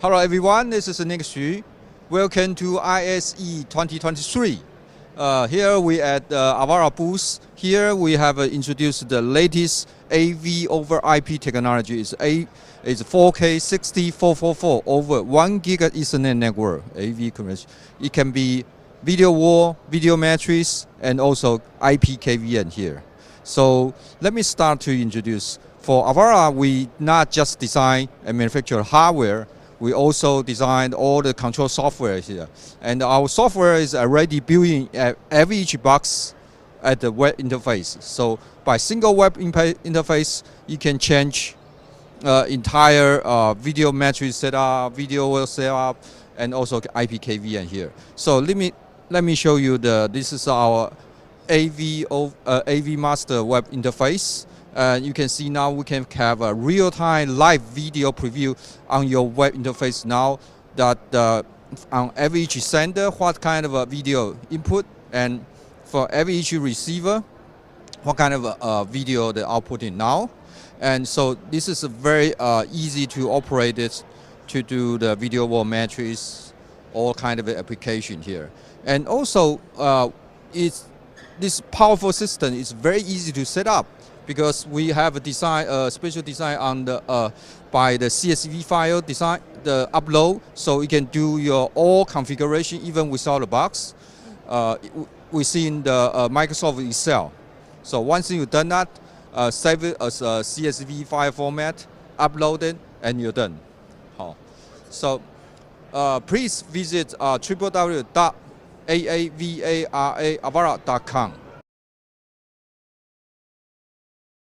Hello everyone, this is Nick Xu. Welcome to ISE 2023. Here we at the Aavara booth. Here we have introduced the latest AV over IP technology. It's 4K 60444 over 1 gigabit Ethernet network AV conversion. It can be video wall, video matrix, and also IP KVN here. So let me start to introduce. For Aavara, we not just design and manufacture hardware, we also designed all the control software here. And our software is already built in at every each box at the web interface. So by single web interface, you can change entire video matrix setup, video setup, and also IP KVN here. So let me show you this is our AV master web interface. You can see now we can have a real-time live video preview on your web interface now that on every each sender what kind of a video input, and for every each receiver what kind of video they're outputting now. And so this is a very easy to operate it to do the video wall matrix, all kind of application here. And also this powerful system is very easy to set up, because we have a special design on the by the CSV file design, the upload, so you can do your all configuration even without a box within the Microsoft Excel. So once you've done that, save it as a CSV file format, upload it, and you're done. So please visit www.aavara.com.